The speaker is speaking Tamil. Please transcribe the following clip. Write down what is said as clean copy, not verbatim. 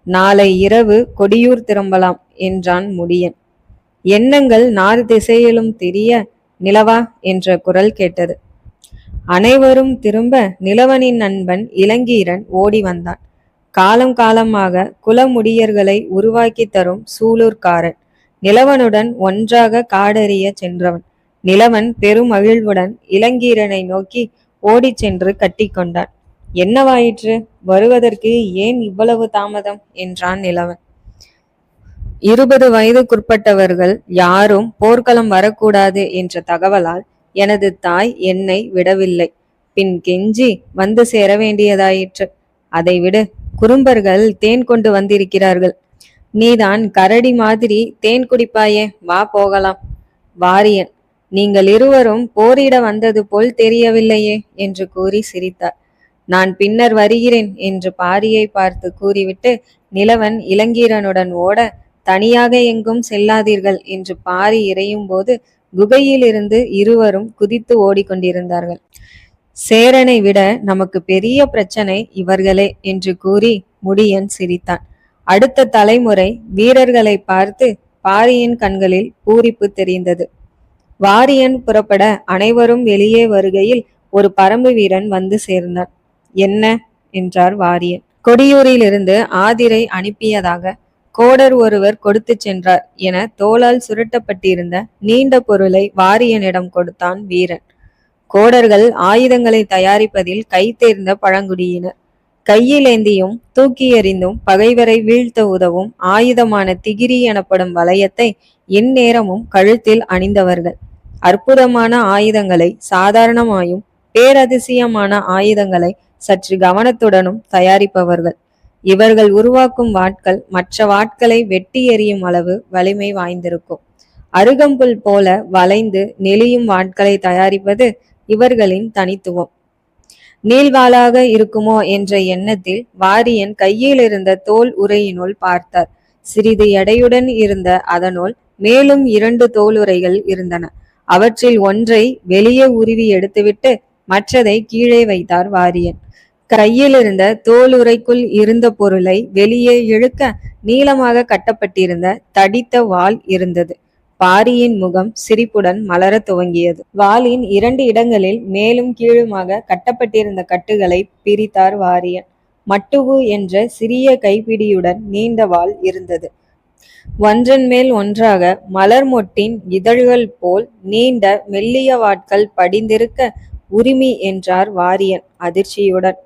நாளை இரவு கொடியூர் திரும்பலாம் என்றான் முடியன். எண்ணங்கள் 4 திசையிலும் தெரிய நிலவா என்ற குரல் கேட்டது. அனைவரும் திரும்ப நிலவனின் நண்பன் இளங்கீரன் ஓடி வந்தான். காலம் காலமாக குலமுடியர்களை உருவாக்கி தரும் சூலூர்காரன். நிலவனுடன் ஒன்றாக காடறிய சென்றவன். நிலவன் பெருமகிழ்வுடன் இளங்கீரனை நோக்கி ஓடிச் சென்று கட்டி கொண்டான். என்னவாயிற்று? வருவதற்கு ஏன் இவ்வளவு தாமதம் என்றான் நிலவன். 20 வயதுக்குட்பட்டவர்கள் யாரும் போர்க்களம் வரக்கூடாது என்ற தகவலால் எனது தாய் என்னை விடவில்லை. பின் கெஞ்சி வந்து சேர வேண்டியதாயிற்று. அதை விடு, குறும்பர்கள் தேன் கொண்டு வந்திருக்கிறார்கள். நீதான் கரடி மாதிரி தேன் குடிப்பாயே, வா போகலாம். வாரியன், நீங்கள் இருவரும் போரிட வந்தது போல் தெரியவில்லையே என்று கூறி சிரித்தார். நான் பின்னர் வருகிறேன் என்று பாரியை பார்த்து கூறிவிட்டு நிலவன் இளங்கீரனுடன் ஓட, தனியாக எங்கும் செல்லாதீர்கள் என்று பாரி இறையும் போது குகையில் இருந்து இருவரும் குதித்து ஓடிக்கொண்டிருந்தார்கள். சேரனை விட நமக்கு பெரிய பிரச்சனை இவர்களே என்று கூறி முடியன் சிரித்தான். அடுத்த தலைமுறை வீரர்களை பார்த்து பாரியின் கண்களில் பூரிப்பு தெரிந்தது. வாரியன் புறப்பட அனைவரும் வெளியே வருகையில் ஒரு பரம்பு வீரன் வந்து சேர்ந்தான். என்ன என்றார் வாரியன். கொடியூரிலிருந்து ஆதிரை அனுப்பியதாக கோடர் ஒருவர் கொடுத்து சென்றார் என தோளால் சுருட்டப்பட்டிருந்த நீண்ட பொருளை வாரியனிடம் கொடுத்தான் வீரன். கோடர்கள் ஆயுதங்களை தயாரிப்பதில் கை தேர்ந்த பழங்குடியினர். கையிலேந்தியும் தூக்கி எறிந்தும் பகைவரை வீழ்த்த உதவும் ஆயுதமான திகிரி எனப்படும் வளையத்தை எந்நேரமும் கழுத்தில் அணிந்தவர்கள். அற்புதமான ஆயுதங்களை சாதாரணமாயும் பேரதிசயமான ஆயுதங்களை சற்று கவனத்துடனும் தயாரிப்பவர்கள். இவர்கள் உருவாக்கும் வாட்கள் மற்ற வாட்களை வெட்டி எறியும் அளவு வலிமை வாய்ந்திருக்கும். அருகம்புல் போல வளைந்து நெளியும் வாட்களை தயாரிப்பது இவர்களின் தனித்துவம். நீள்வாளாக இருக்குமோ என்ற எண்ணத்தில் வாரியன் கையில் இருந்த தோல் உரையினுள் பார்த்தார். சிறிது எடையுடன் இருந்த அதனுள் மேலும் 2 தோலுரைகள் இருந்தன. அவற்றில் ஒன்றை வெளியே உருவி எடுத்துவிட்டு மற்றதை கீழே வைத்தார் வாரியன். கையில் இருந்த தோலுரைக்குள் இருந்த பொருளை வெளியே இழுக்க நீளமாக கட்டப்பட்டிருந்த தடித்த வாள் இருந்தது. பாரியின் முகம் சிரிப்புடன் மலர துவங்கியது. வாளின் 2 இடங்களில் மேலும் கீழுமாக கட்டப்பட்டிருந்த கட்டுகளை பிரித்தார் வாரியன். மட்டுவு என்ற சிறிய கைப்பிடியுடன் நீண்ட வாள் இருந்தது. ஒன்றன் மேல் ஒன்றாக மலர் மொட்டின் இதழ்கள் போல் நீண்ட மெல்லிய வாட்கள் படிந்திருக்க உரிமை என்றார் வாரியன் அதிர்ச்சியுடன்.